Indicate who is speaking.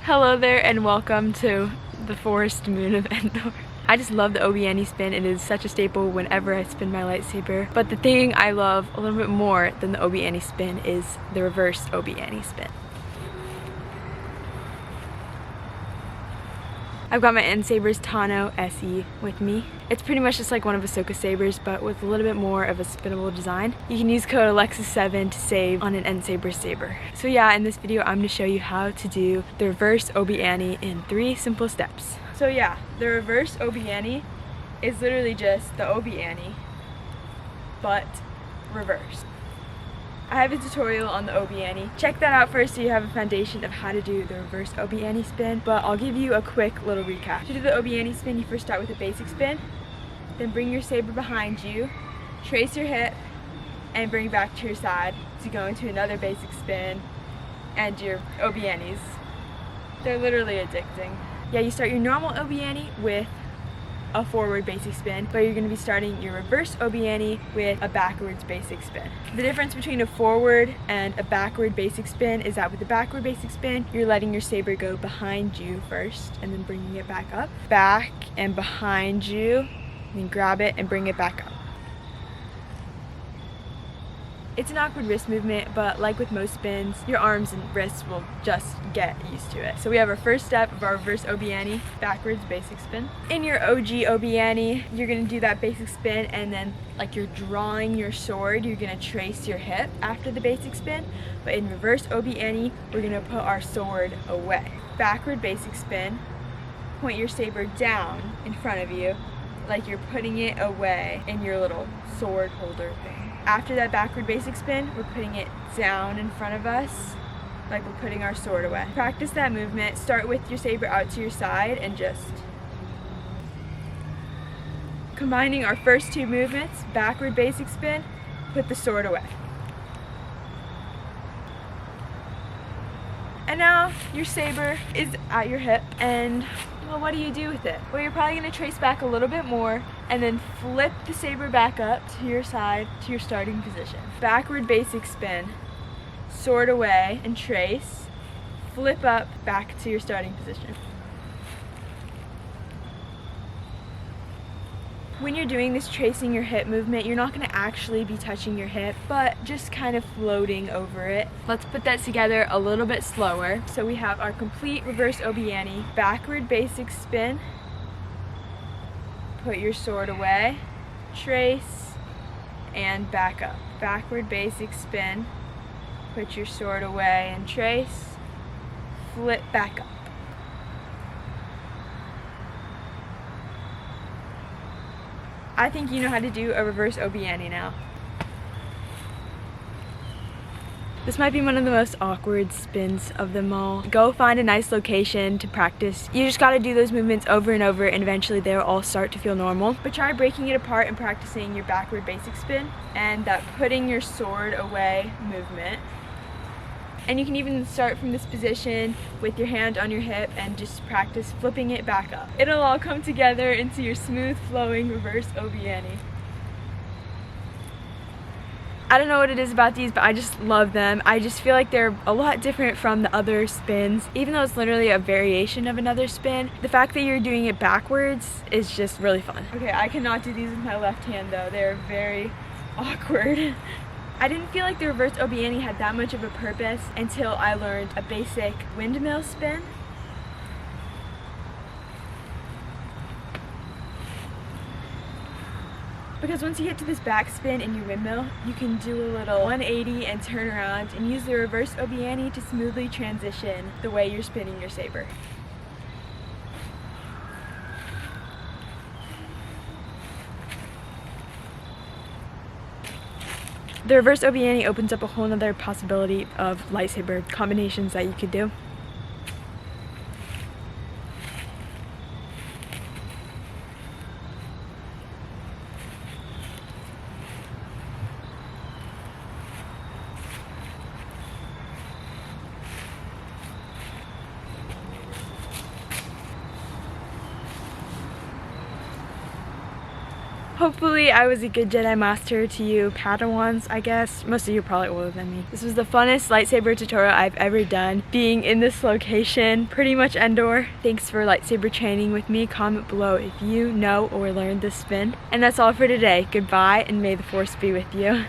Speaker 1: Hello there and welcome to the forest moon of Endor. I just love the OBI-ANI spin. It is such a staple whenever I spin my lightsaber. But the thing I love a little bit more than the OBI-ANI spin is the reverse OBI-ANI spin. I've got my Endsaber's Tano SE with me. It's pretty much just like one of Ahsoka's sabers, but with a little bit more of a spinnable design. You can use code Alexis7 to save on an Endsaber saber. So yeah, in this video I'm going to show you how to do the reverse OBI-ANI in 3 simple steps. So yeah, the reverse OBI-ANI is literally just the OBI-ANI, but reversed. I have a tutorial on the OBI-ANI. Check that out first so you have a foundation of how to do the reverse OBI-ANI spin, but I'll give you a quick little recap. To do the OBI-ANI spin, you first start with a basic spin, then bring your saber behind you, trace your hip, and bring it back to your side to go into another basic spin and your OBI-ANIs. They're literally addicting. Yeah, you start your normal OBI-ANI with a forward basic spin, but you're going to be starting your reverse OBI-ANI with a backwards basic spin. The difference between a forward and a backward basic spin is that with the backward basic spin, you're letting your saber go behind you first and then bringing it back up. Back and behind you, and then grab it and bring it back up. It's an awkward wrist movement, but like with most spins, your arms and wrists will just get used to it. So we have our first step of our reverse OBI-ANI, backwards basic spin. In your OG OBI-ANI, you're gonna do that basic spin and then like you're drawing your sword, you're gonna trace your hip after the basic spin. But in reverse OBI-ANI, we're gonna put our sword away. Backward basic spin, point your saber down in front of you, like you're putting it away in your little sword holder thing. After that backward basic spin, we're putting it down in front of us, like we're putting our sword away. Practice that movement. Start with your saber out to your side and just combining our first 2 movements, backward basic spin, put the sword away. And now your saber is at your hip, and well, what do you do with it? Well, you're probably going to trace back a little bit more and then flip the saber back up to your side to your starting position. Backward basic spin, sword away and trace, flip up back to your starting position. When you're doing this tracing your hip movement, you're not going to actually be touching your hip, but just kind of floating over it. Let's put that together a little bit slower. So we have our complete reverse OBI-ANI, backward basic spin, put your sword away, trace, and back up. Backward basic spin, put your sword away and trace, flip back up. I think you know how to do a reverse OBI-ANI now. This might be one of the most awkward spins of them all. Go find a nice location to practice. You just gotta do those movements over and over and eventually they'll all start to feel normal. But try breaking it apart and practicing your backward basic spin and that putting your sword away movement. And you can even start from this position with your hand on your hip and just practice flipping it back up. It'll all come together into your smooth flowing reverse OBI-ANI. I don't know what it is about these, but I just love them. I just feel like they're a lot different from the other spins. Even though it's literally a variation of another spin, the fact that you're doing it backwards is just really fun. Okay, I cannot do these with my left hand though. They're very awkward. I didn't feel like the reverse OBI-ANI had that much of a purpose until I learned a basic windmill spin. Because once you get to this back spin in your windmill, you can do a little 180 and turn around and use the reverse OBI-ANI to smoothly transition the way you're spinning your saber. The reverse OBI-ANI opens up a whole nother possibility of lightsaber combinations that you could do. hopefully I was a good Jedi Master to you Padawans, I guess. Most of you are probably older than me. This was the funnest lightsaber tutorial I've ever done, being in this location, pretty much Endor. Thanks for lightsaber training with me. Comment below if you know or learned this spin. And that's all for today. Goodbye, and may the Force be with you.